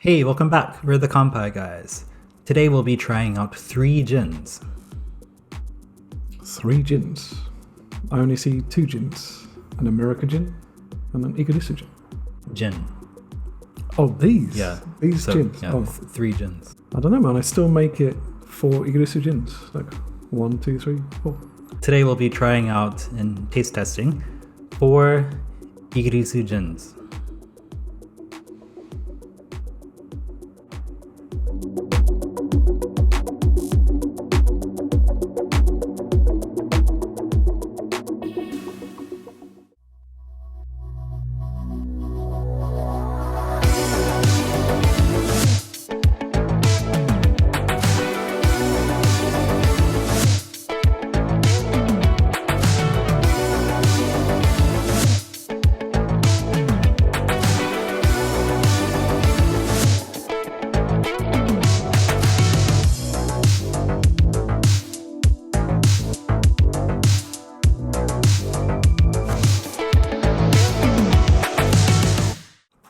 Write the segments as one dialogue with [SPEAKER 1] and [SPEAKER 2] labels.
[SPEAKER 1] Hey, welcome back. We're the Kampai guys. Today we'll be trying out 3 gins.
[SPEAKER 2] 3 gins. I only see 2 gins. An America gin and an Igarisu gin.
[SPEAKER 1] Gin.
[SPEAKER 2] Oh, these?
[SPEAKER 1] Yeah.
[SPEAKER 2] These gins?
[SPEAKER 1] Yeah,
[SPEAKER 2] Oh.
[SPEAKER 1] 3 gins.
[SPEAKER 2] I don't know, man. I still make it 4 Igarisu gins. Like 1, 2, 3, 4.
[SPEAKER 1] Today we'll be trying out and taste testing 4 Igarisu gins.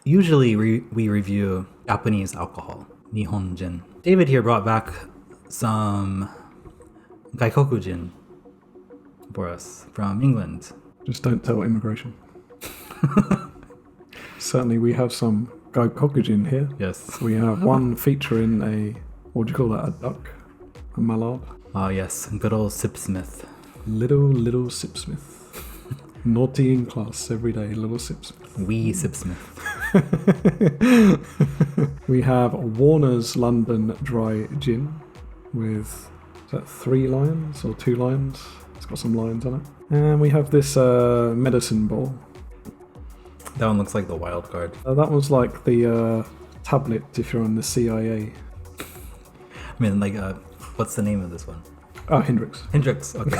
[SPEAKER 1] Usually we review Japanese alcohol, Nihon gin. David here brought back some Gaikoku gin for us from England.
[SPEAKER 2] Just don't tell immigration. Certainly we have some Gaikoku gin here.
[SPEAKER 1] Yes.
[SPEAKER 2] We have one featuring a, what do you call that, a duck? A mallard?
[SPEAKER 1] Oh yes, good old Sipsmith.
[SPEAKER 2] Little Sipsmith. Naughty in class every day, little Sipsmith.
[SPEAKER 1] Wee Sipsmith.
[SPEAKER 2] We have Warner's London Dry Gin with, is that 3 lions or 2 lions? It's got some lions on it. And we have this medicine ball.
[SPEAKER 1] That one looks like the wild card.
[SPEAKER 2] That was like the tablet if you're on the CIA.
[SPEAKER 1] I mean, like, what's the name of this one?
[SPEAKER 2] Oh, Hendricks.
[SPEAKER 1] Hendricks, okay.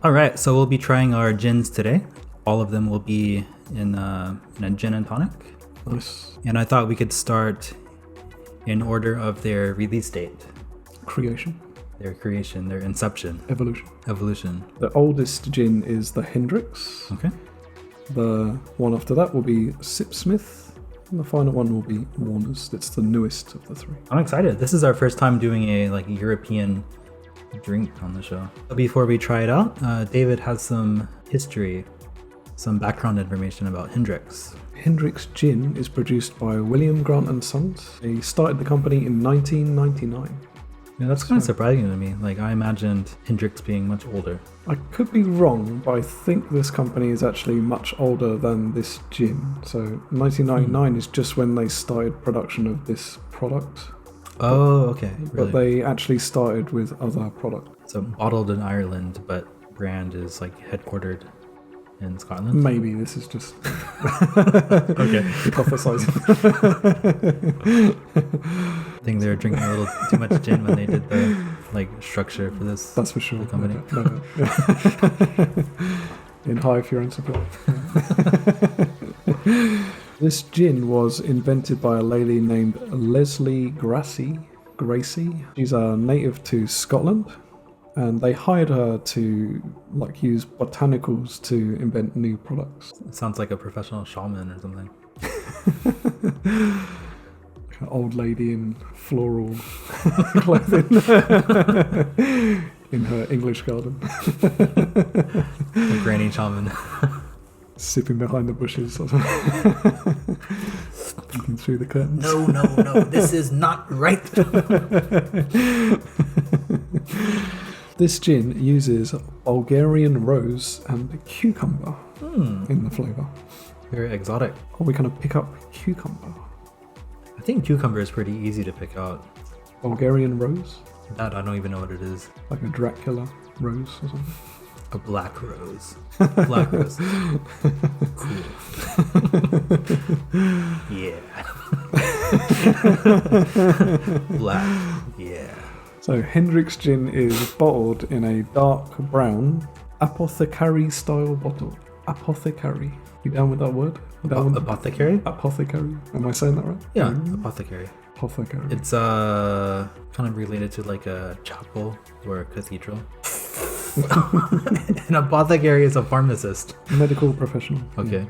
[SPEAKER 1] All right, so we'll be trying our gins today. All of them will be in a gin and tonic.
[SPEAKER 2] Nice.
[SPEAKER 1] And I thought we could start in order of their release date.
[SPEAKER 2] Creation.
[SPEAKER 1] Their creation, their inception.
[SPEAKER 2] Evolution.
[SPEAKER 1] Evolution.
[SPEAKER 2] The oldest gin is the Hendricks.
[SPEAKER 1] Okay.
[SPEAKER 2] The one after that will be Sipsmith. And the final one will be Warner's. It's the newest of the 3.
[SPEAKER 1] I'm excited. This is our first time doing a European drink on the show. Before we try it out, David has some history, some background information about Hendricks.
[SPEAKER 2] Hendricks Gin is produced by William Grant and Sons. They started the company in 1999.
[SPEAKER 1] Yeah, that's kind of surprising to me. Like, I imagined Hendricks being much older.
[SPEAKER 2] I could be wrong, but I think this company is actually much older than this gin. So 1999 is just when they started production of this product.
[SPEAKER 1] Oh, okay.
[SPEAKER 2] But they actually started with other products.
[SPEAKER 1] So bottled in Ireland, but brand is like headquartered in Scotland?
[SPEAKER 2] Maybe this is just
[SPEAKER 1] okay.
[SPEAKER 2] hypothesizing.
[SPEAKER 1] I think they were drinking a little too much gin when they did the structure for this.
[SPEAKER 2] That's for sure.
[SPEAKER 1] The company.
[SPEAKER 2] No. In high Firenze supply. This gin was invented by a lady named Leslie Gracie. She's a native to Scotland, and they hired her to use botanicals to invent new products.
[SPEAKER 1] It sounds like a professional shaman or something.
[SPEAKER 2] An old lady in floral clothing in her English garden.
[SPEAKER 1] A granny shaman.
[SPEAKER 2] Sipping behind the bushes or something. Looking through the curtains.
[SPEAKER 1] No, this is not right.
[SPEAKER 2] This gin uses Bulgarian rose and cucumber in the flavour.
[SPEAKER 1] Very exotic.
[SPEAKER 2] Oh, we kind of pick up cucumber.
[SPEAKER 1] I think cucumber is pretty easy to pick out.
[SPEAKER 2] Bulgarian rose?
[SPEAKER 1] That I don't even know what it is.
[SPEAKER 2] Like a Dracula rose or something?
[SPEAKER 1] A black rose. Black rose. Cool. Yeah. Black. Yeah.
[SPEAKER 2] So Hendricks gin is bottled in a dark brown apothecary style bottle. Apothecary. You down with that word?
[SPEAKER 1] Apothecary?
[SPEAKER 2] Apothecary. Am I saying that right?
[SPEAKER 1] Yeah, apothecary.
[SPEAKER 2] Apothecary.
[SPEAKER 1] It's kind of related to like a chapel or a cathedral. An apothecary is a pharmacist.
[SPEAKER 2] Medical professional.
[SPEAKER 1] Okay.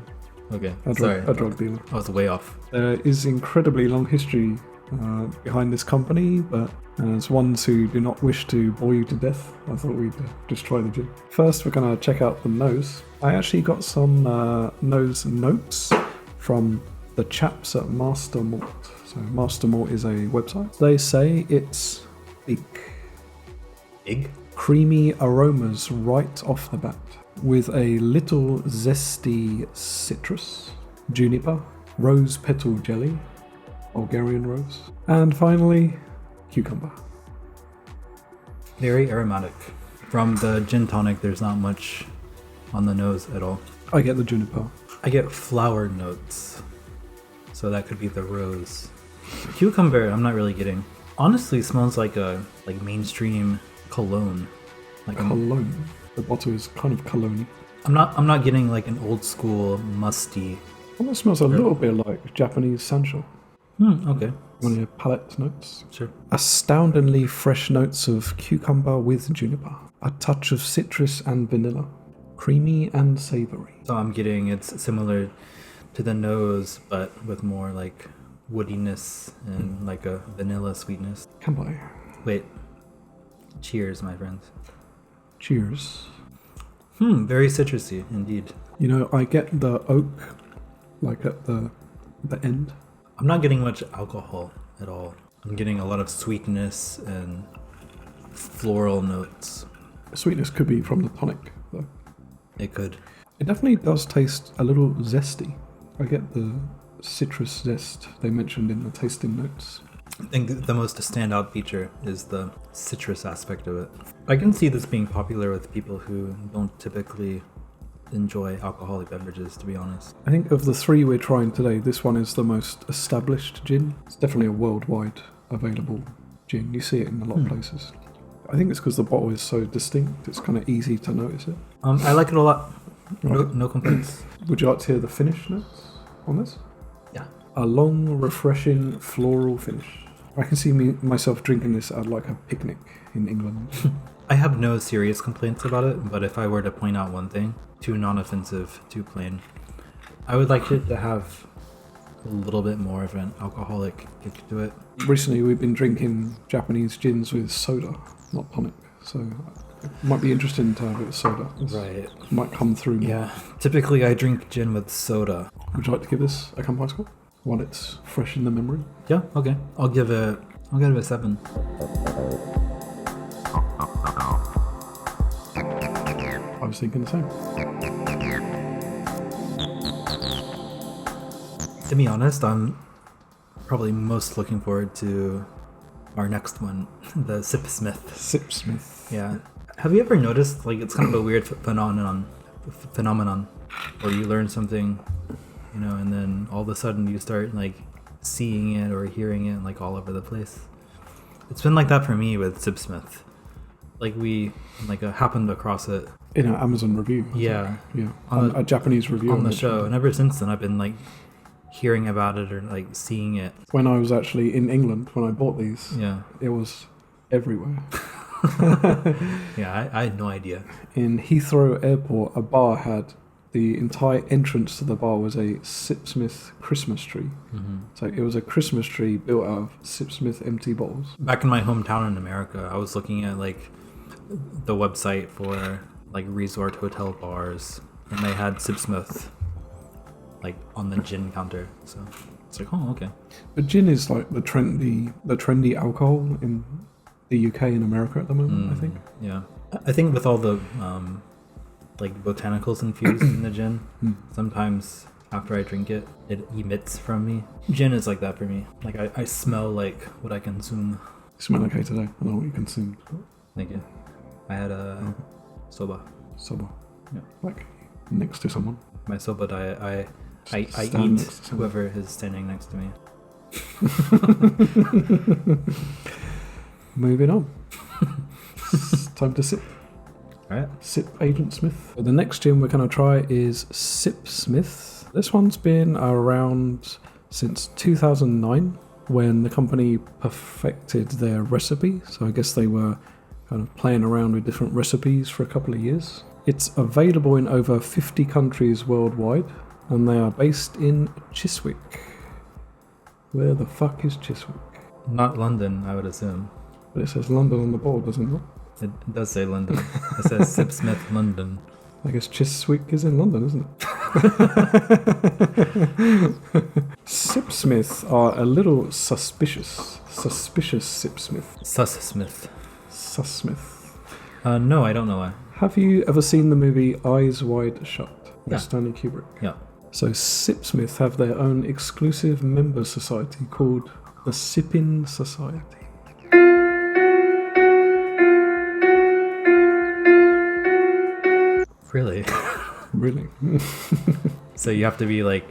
[SPEAKER 1] Okay.
[SPEAKER 2] A
[SPEAKER 1] Sorry.
[SPEAKER 2] drug dealer.
[SPEAKER 1] I was way off.
[SPEAKER 2] There is incredibly long history behind this company, but as ones who do not wish to bore you to death, I thought we'd just try the gin. First, we're going to check out the nose. I actually got some nose notes from the chaps at Master Malt. So Master Malt is a website. They say it's big.
[SPEAKER 1] Big?
[SPEAKER 2] Creamy aromas right off the bat, with a little zesty citrus, juniper, rose petal jelly, Bulgarian rose, and finally, cucumber.
[SPEAKER 1] Very aromatic. From the gin tonic, there's not much on the nose at all.
[SPEAKER 2] I get the juniper.
[SPEAKER 1] I get flower notes. So that could be the rose. Cucumber, I'm not really getting. Honestly, smells like a mainstream cologne. Like
[SPEAKER 2] Cologne. The bottle is kind of cologne.
[SPEAKER 1] I'm not getting like an old school musty.
[SPEAKER 2] Almost smells a little bit like Japanese sancho.
[SPEAKER 1] Okay.
[SPEAKER 2] One of your palate notes.
[SPEAKER 1] Sure.
[SPEAKER 2] Astoundingly fresh notes of cucumber with juniper. A touch of citrus and vanilla. Creamy and savory.
[SPEAKER 1] So I'm getting it's similar to the nose, but with more like woodiness and like a vanilla sweetness.
[SPEAKER 2] Come by.
[SPEAKER 1] Wait. Cheers, my friends.
[SPEAKER 2] Cheers.
[SPEAKER 1] Very citrusy indeed.
[SPEAKER 2] You know, I get the oak, like at the end.
[SPEAKER 1] I'm not getting much alcohol at all. I'm getting a lot of sweetness and floral notes.
[SPEAKER 2] Sweetness could be from the tonic, though.
[SPEAKER 1] It could.
[SPEAKER 2] It definitely does taste a little zesty. I get the citrus zest they mentioned in the tasting notes.
[SPEAKER 1] I think the most standout feature is the citrus aspect of it. I can see this being popular with people who don't typically enjoy alcoholic beverages, to be honest.
[SPEAKER 2] I think of the three we're trying today, this one is the most established gin. It's definitely a worldwide available gin. You see it in a lot of places. I think it's because the bottle is so distinct, it's kind of easy to notice it.
[SPEAKER 1] I like it a lot.
[SPEAKER 2] Right.
[SPEAKER 1] No complaints.
[SPEAKER 2] Would you like to hear the finish notes on this?
[SPEAKER 1] Yeah.
[SPEAKER 2] A long, refreshing floral finish. I can see myself drinking this at like a picnic in England.
[SPEAKER 1] I have no serious complaints about it, but if I were to point out one thing, too non-offensive, too plain, I would like it to have a little bit more of an alcoholic kick to it.
[SPEAKER 2] Recently we've been drinking Japanese gins with soda, not tonic, so it might be interesting to have a bit of soda.
[SPEAKER 1] Right.
[SPEAKER 2] Might come through more.
[SPEAKER 1] Yeah. Typically I drink gin with soda.
[SPEAKER 2] Would you like to give this a Kampai score while it's fresh in the memory?
[SPEAKER 1] Yeah, okay. I'll give it a 7.
[SPEAKER 2] I was thinking the same.
[SPEAKER 1] To be honest, I'm probably most looking forward to our next one, the Sipsmith.
[SPEAKER 2] Sipsmith.
[SPEAKER 1] Yeah. Have you ever noticed, like, it's kind of a weird phenomenon where you learn something, you know, and then all of a sudden you start, like, seeing it or hearing it, like, all over the place. It's been like that for me with Sipsmith. Like, we, like, happened across it.
[SPEAKER 2] In an Amazon review.
[SPEAKER 1] Yeah.
[SPEAKER 2] Yeah. On a Japanese review.
[SPEAKER 1] On the show. And ever since then, I've been, like, hearing about it or, like, seeing it.
[SPEAKER 2] When I was actually in England, when I bought these,
[SPEAKER 1] Yeah.
[SPEAKER 2] it was everywhere.
[SPEAKER 1] Yeah, I had no idea.
[SPEAKER 2] In Heathrow Airport, a bar had the entire entrance to the bar was a Sipsmith Christmas tree.
[SPEAKER 1] Mm-hmm.
[SPEAKER 2] So it was a Christmas tree built out of Sipsmith empty bottles.
[SPEAKER 1] Back in my hometown in America, I was looking at, like, the website for, like, resort hotel bars, and they had Sipsmith, like, on the gin counter. So it's like, oh, okay.
[SPEAKER 2] But gin is like the trendy alcohol in the UK and America at the moment, I think.
[SPEAKER 1] Yeah. I think with all the, like, botanicals infused in the gin, sometimes after I drink it, it emits from me. Gin is like that for me. Like, I smell like what I consume.
[SPEAKER 2] You smell okay today. I don't know what you consumed.
[SPEAKER 1] Thank you. I had a soba.
[SPEAKER 2] Sober.
[SPEAKER 1] Yeah.
[SPEAKER 2] Like next to someone.
[SPEAKER 1] My soba diet, I
[SPEAKER 2] Stand
[SPEAKER 1] eat
[SPEAKER 2] next to someone.
[SPEAKER 1] whoever is standing next to me.
[SPEAKER 2] Moving on. It's time to sip.
[SPEAKER 1] Alright.
[SPEAKER 2] Sip Agent Smith. The next gin we're going to try is Sipsmith. This one's been around since 2009 when the company perfected their recipe. So I guess they were kind of playing around with different recipes for a couple of years. It's available in over 50 countries worldwide and they are based in Chiswick. Where the fuck is Chiswick?
[SPEAKER 1] Not London, I would assume.
[SPEAKER 2] But it says London on the board, doesn't it?
[SPEAKER 1] It does say London. It says Sipsmith, London.
[SPEAKER 2] I guess Chiswick is in London, isn't it? Sipsmith are a little suspicious. Suspicious Sipsmith.
[SPEAKER 1] Sipsmith.
[SPEAKER 2] Susmith.
[SPEAKER 1] No, I don't know why.
[SPEAKER 2] Have you ever seen the movie Eyes Wide Shut by
[SPEAKER 1] Yeah.
[SPEAKER 2] Stanley Kubrick?
[SPEAKER 1] Yeah.
[SPEAKER 2] So Sipsmith have their own exclusive member society called the Sippin Society.
[SPEAKER 1] Really?
[SPEAKER 2] Really?
[SPEAKER 1] So you have to be like,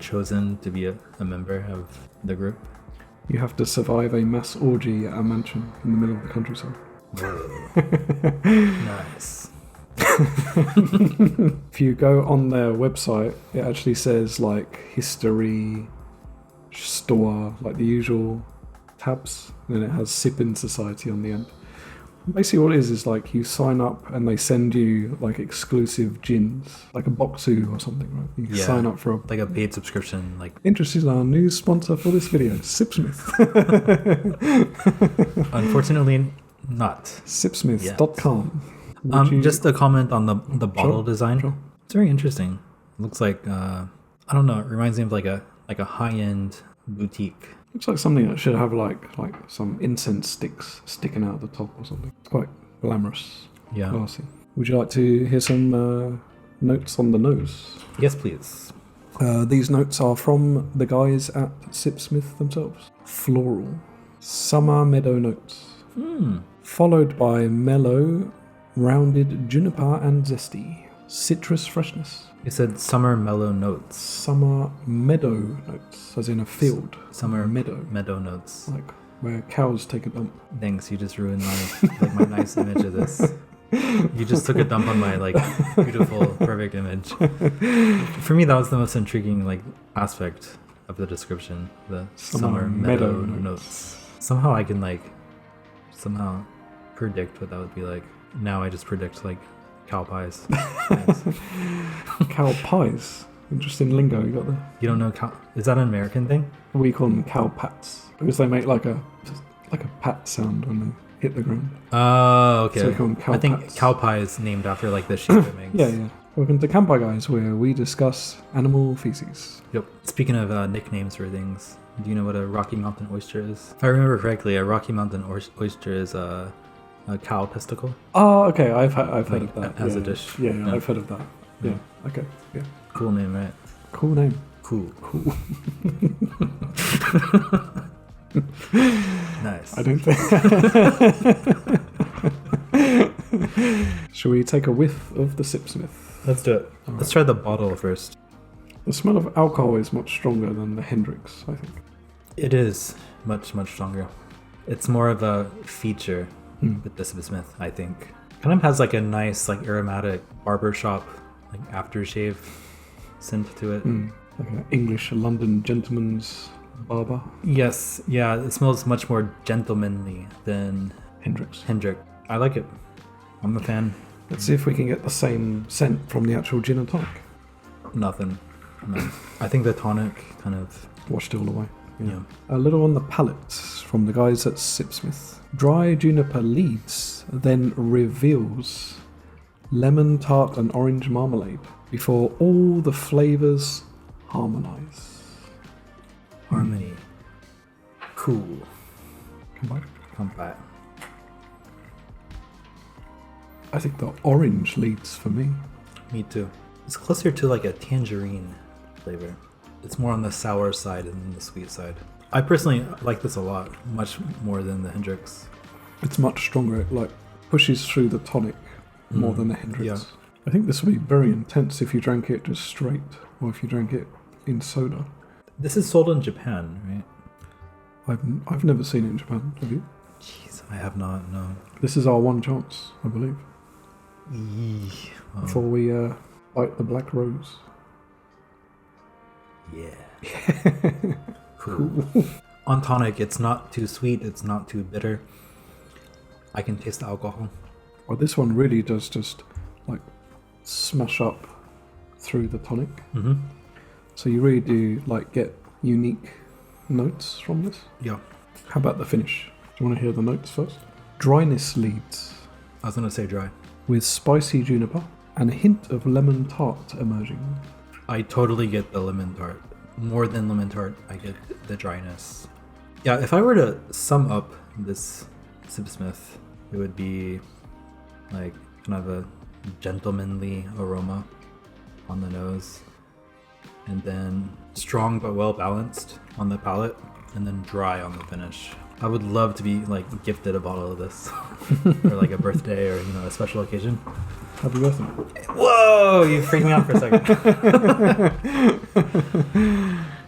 [SPEAKER 1] chosen to be a member of the group?
[SPEAKER 2] You have to survive a mass orgy at a mansion in the middle of the countryside.
[SPEAKER 1] Nice.
[SPEAKER 2] If you go on their website, it actually says like history, store, like the usual tabs. And then it has Sippin Society on the end. Basically what it is like you sign up and they send you like exclusive gins, like a boxu or something, right? You can sign up for a...
[SPEAKER 1] Like a paid subscription, like...
[SPEAKER 2] Interested in our new sponsor for this video, Sipsmith.
[SPEAKER 1] Unfortunately, not.
[SPEAKER 2] Sipsmith.com.
[SPEAKER 1] Just a comment on the bottle design.
[SPEAKER 2] Sure.
[SPEAKER 1] It's very interesting. It looks like, I don't know, it reminds me of like a high-end boutique.
[SPEAKER 2] Looks like something that should have like some incense sticks sticking out the top or something. It's quite glamorous.
[SPEAKER 1] Yeah.
[SPEAKER 2] Classy. Would you like to hear some notes on the nose?
[SPEAKER 1] Yes, please.
[SPEAKER 2] These notes are from the guys at Sipsmith themselves. Floral. Summer meadow notes. Followed by mellow, rounded juniper and zesty. Citrus freshness.
[SPEAKER 1] You said summer mellow notes.
[SPEAKER 2] Summer meadow notes, as in a field.
[SPEAKER 1] Summer
[SPEAKER 2] meadow.
[SPEAKER 1] Meadow notes.
[SPEAKER 2] Like where cows take a dump.
[SPEAKER 1] Thanks, you just ruined my nice image of this. You just took a dump on my beautiful, perfect image. For me, that was the most intriguing aspect of the description. The summer meadow notes. Somehow I can predict what that would be like. Now I just predict cow pies.
[SPEAKER 2] Cow pies. Interesting lingo you got there.
[SPEAKER 1] You don't know cow? Is that an American thing?
[SPEAKER 2] We call them cow pats because they make like a pat sound when they hit the ground.
[SPEAKER 1] Oh, okay.
[SPEAKER 2] So we call them cow
[SPEAKER 1] I think
[SPEAKER 2] pats.
[SPEAKER 1] cow pie is named after the shape it makes.
[SPEAKER 2] Yeah. Welcome to Camp Pie Guys, where we discuss animal feces.
[SPEAKER 1] Yep. Speaking of nicknames for things, do you know what a Rocky Mountain oyster is? If I remember correctly, a Rocky Mountain oyster is a cow testicle.
[SPEAKER 2] Oh, okay. I've heard of that
[SPEAKER 1] as a dish.
[SPEAKER 2] Yeah, I've heard of that. Yeah. Okay. Yeah.
[SPEAKER 1] Cool name, right?
[SPEAKER 2] Cool name.
[SPEAKER 1] Cool. Nice.
[SPEAKER 2] I don't think. Shall we take a whiff of the Sipsmith?
[SPEAKER 1] Let's do it. Let's try the bottle first.
[SPEAKER 2] The smell of alcohol is much stronger than the Hendricks, I think.
[SPEAKER 1] It is much stronger. It's more of a feature with the Sipsmith, I think. Kind of has a nice aromatic barbershop aftershave scent to it.
[SPEAKER 2] Like an English London gentleman's barber.
[SPEAKER 1] Yes, yeah, it smells much more gentlemanly than
[SPEAKER 2] Hendricks.
[SPEAKER 1] I like it. I'm a fan.
[SPEAKER 2] Let's see if we can get the same scent from the actual gin and tonic.
[SPEAKER 1] Nothing. No. I think the tonic kind of
[SPEAKER 2] washed it all away.
[SPEAKER 1] Yeah.
[SPEAKER 2] A little on the palate from the guys at Sipsmith. Dry juniper leads, then reveals lemon tart and orange marmalade before all the flavors harmonize.
[SPEAKER 1] Harmony. Cool.
[SPEAKER 2] Come
[SPEAKER 1] back.
[SPEAKER 2] I think the orange leads for me.
[SPEAKER 1] Me too. It's closer to a tangerine flavor. It's more on the sour side than the sweet side. I personally like this a lot, much more than the Hendricks.
[SPEAKER 2] It's much stronger. It pushes through the tonic more than the Hendricks.
[SPEAKER 1] Yeah.
[SPEAKER 2] I think this would be very intense if you drank it just straight, or if you drank it in soda.
[SPEAKER 1] This is sold in Japan, right?
[SPEAKER 2] I've never seen it in Japan. Have you?
[SPEAKER 1] Jeez, I have not. No.
[SPEAKER 2] This is our one chance, I believe. Before we bite the black rose.
[SPEAKER 1] Yeah. Cool. On tonic, it's not too sweet, it's not too bitter. I can taste the alcohol.
[SPEAKER 2] Well, this one really does just smash up through the tonic.
[SPEAKER 1] Mm-hmm.
[SPEAKER 2] So you really do like get unique notes from this.
[SPEAKER 1] Yeah.
[SPEAKER 2] How about the finish? Do you want to hear the notes first? Dryness leads
[SPEAKER 1] I was gonna say dry.
[SPEAKER 2] with spicy juniper and a hint of lemon tart emerging.
[SPEAKER 1] I totally get the lemon tart. More than lemon tart, I get the dryness. Yeah, if I were to sum up this Sipsmith, it would be like kind of a gentlemanly aroma on the nose, and then strong but well balanced on the palate, and then dry on the finish. I would love to be like gifted a bottle of this for like a birthday or a special occasion.
[SPEAKER 2] Happy birthday.
[SPEAKER 1] Whoa, you freaked me out for a second.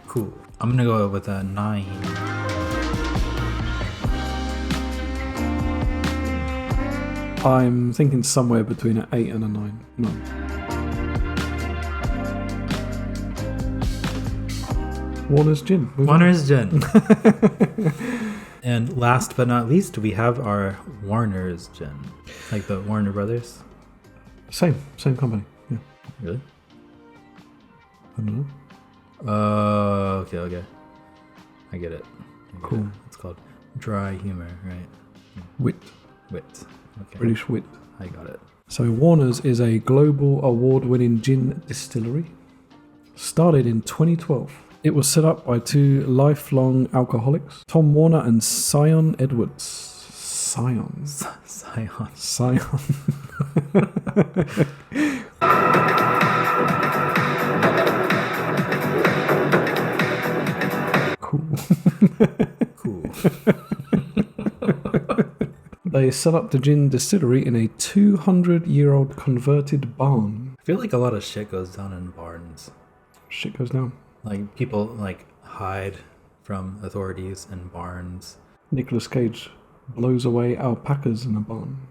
[SPEAKER 1] Cool. I'm gonna go with a 9.
[SPEAKER 2] I'm thinking somewhere between an 8 and a 9. No. Warner's Gin.
[SPEAKER 1] Warner's Gin. And last but not least, we have our Warner's Gin. Like the Warner Brothers.
[SPEAKER 2] Same company. Yeah.
[SPEAKER 1] Really?
[SPEAKER 2] I don't know.
[SPEAKER 1] Okay. I get it.
[SPEAKER 2] Cool.
[SPEAKER 1] It's called Dry Humor, right?
[SPEAKER 2] Wit.
[SPEAKER 1] Okay.
[SPEAKER 2] British wit.
[SPEAKER 1] I got it.
[SPEAKER 2] So Warner's is a global award-winning gin distillery. Started in 2012. It was set up by 2 lifelong alcoholics, Tom Warner and Sion Edwards. Sion.
[SPEAKER 1] Cool.
[SPEAKER 2] They set up the gin distillery in a 200-year-old converted barn.
[SPEAKER 1] I feel like a lot of shit goes down in barns.
[SPEAKER 2] Shit goes down.
[SPEAKER 1] Like people like hide from authorities in barns.
[SPEAKER 2] Nicolas Cage blows away alpacas in a barn.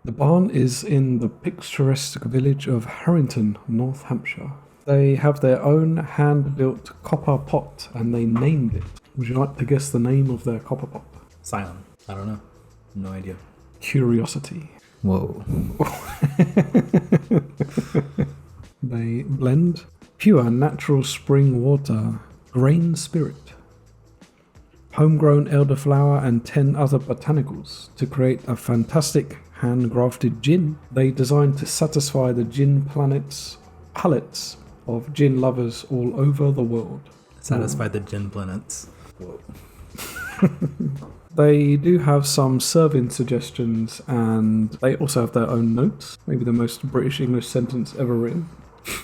[SPEAKER 2] The barn is in the picturesque village of Harrington, Northamptonshire. They have their own hand-built copper pot and they named it. Would you like to guess the name of their copper pot?
[SPEAKER 1] Silent. I don't know. No idea.
[SPEAKER 2] Curiosity.
[SPEAKER 1] Whoa.
[SPEAKER 2] They blend pure natural spring water, grain spirit, homegrown elderflower and 10 other botanicals to create a fantastic handcrafted gin they designed to satisfy the gin palates of gin lovers all over the world.
[SPEAKER 1] Satisfy the gin planets. Whoa.
[SPEAKER 2] They do have some serving suggestions and they also have their own notes. Maybe the most British English sentence ever written.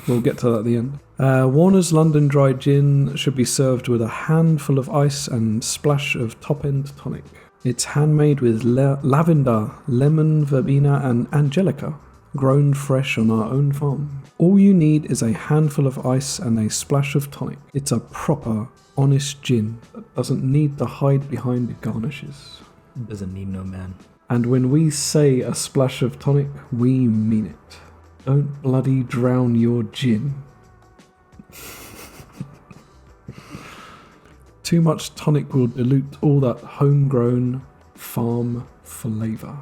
[SPEAKER 2] We'll get to that at the end. Warner's London Dry Gin should be served with a handful of ice and splash of top-end tonic. It's handmade with lavender, lemon, verbena and angelica, grown fresh on our own farm. All you need is a handful of ice and a splash of tonic. It's a proper, honest gin that doesn't need to hide behind garnishes.
[SPEAKER 1] Doesn't need no man.
[SPEAKER 2] And when we say a splash of tonic, we mean it. Don't bloody drown your gin. Too much tonic will dilute all that homegrown farm flavour.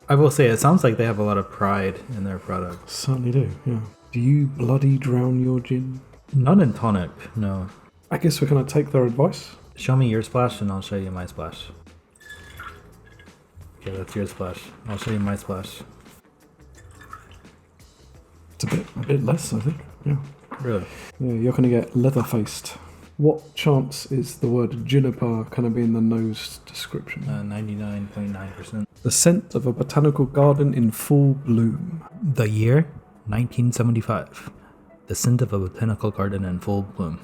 [SPEAKER 1] I will say, it sounds like they have a lot of pride in their product.
[SPEAKER 2] Certainly do, yeah. Do you bloody drown your gin?
[SPEAKER 1] Not in tonic, no.
[SPEAKER 2] I guess we're going to take their advice.
[SPEAKER 1] Show me your splash and I'll show you my splash. Okay, that's your splash. I'll show you my splash.
[SPEAKER 2] It's a bit less, I think. Yeah.
[SPEAKER 1] Really?
[SPEAKER 2] Yeah, you're going to get leather-faced. What chance is the word juniper going to be in the nose description?
[SPEAKER 1] 99.9%.
[SPEAKER 2] The scent of a botanical garden in full bloom.
[SPEAKER 1] The year? 1975. The scent of a botanical garden in full bloom.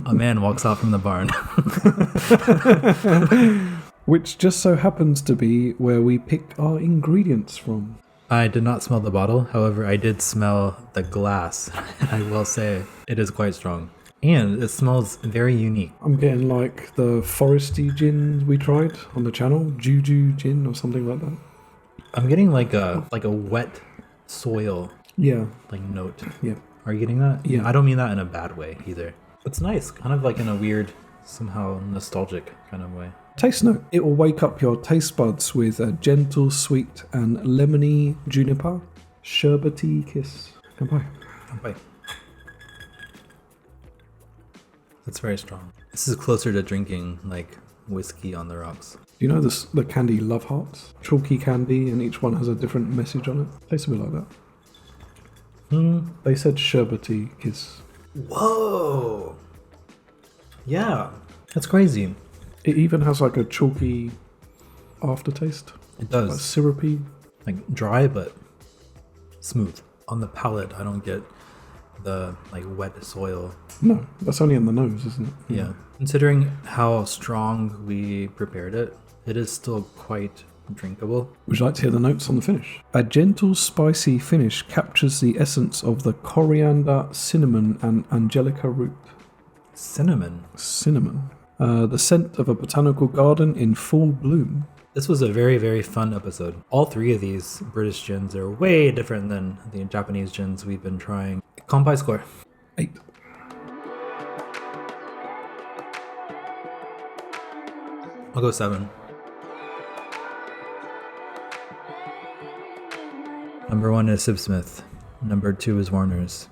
[SPEAKER 1] A man walks out from the barn.
[SPEAKER 2] Which just so happens to be where we pick our ingredients from.
[SPEAKER 1] I did not smell the bottle, however I did smell the glass. I will say it is quite strong. And it smells very unique.
[SPEAKER 2] I'm getting like the foresty gin we tried on the channel, Juju gin or something like that.
[SPEAKER 1] I'm getting like a wet soil like note.
[SPEAKER 2] Yeah.
[SPEAKER 1] Are you getting that?
[SPEAKER 2] Yeah.
[SPEAKER 1] I don't mean that in a bad way either. It's nice, kind of like in a weird, somehow nostalgic kind of way.
[SPEAKER 2] Taste note. It will wake up your taste buds with a gentle, sweet, and lemony juniper sherbety kiss. Goodbye.
[SPEAKER 1] Bye. That's very strong. This is closer to drinking like whiskey on the rocks.
[SPEAKER 2] Do you know the candy Love Hearts? Chalky candy, and each one has a different message on it. Tastes a bit like that. They said sherbety kiss.
[SPEAKER 1] Whoa! Yeah, that's crazy.
[SPEAKER 2] It even has like a chalky aftertaste.
[SPEAKER 1] It does.
[SPEAKER 2] Like syrupy.
[SPEAKER 1] Like dry but smooth. On the palate, I don't get the like wet soil.
[SPEAKER 2] No, that's only in the nose, isn't it?
[SPEAKER 1] Yeah. Considering how strong we prepared it, it is still quite drinkable.
[SPEAKER 2] Would you like to hear the notes on the finish? A gentle, spicy finish captures the essence of the coriander, cinnamon, and angelica root.
[SPEAKER 1] Cinnamon?
[SPEAKER 2] Cinnamon. The scent of a botanical garden in full bloom.
[SPEAKER 1] This was a very, very fun episode. All three of these British gins are way different than the Japanese gins we've been trying. Kanpai score.
[SPEAKER 2] 8.
[SPEAKER 1] I'll go 7. Number 1 is Sipsmith. Number 2 is Warner's.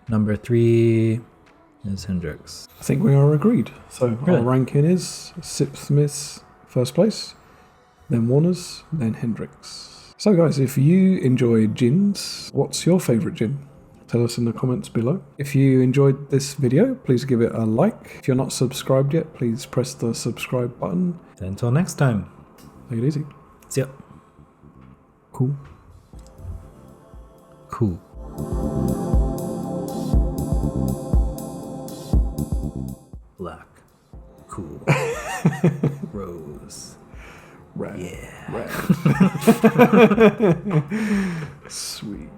[SPEAKER 1] Number 3 is Hendricks.
[SPEAKER 2] I think we are agreed. So
[SPEAKER 1] Really?
[SPEAKER 2] our ranking is Sipsmith's first place, then Warner's, then Hendricks. So guys, if you enjoy gins, what's your favourite gin? Tell us in the comments below. If you enjoyed this video, please give it a like. If you're not subscribed yet, please press the subscribe button.
[SPEAKER 1] Until next time.
[SPEAKER 2] Take it easy.
[SPEAKER 1] See ya.
[SPEAKER 2] Cool.
[SPEAKER 1] Cool. Black. Cool. Rose.
[SPEAKER 2] Red.
[SPEAKER 1] Yeah.
[SPEAKER 2] Red. Sweet.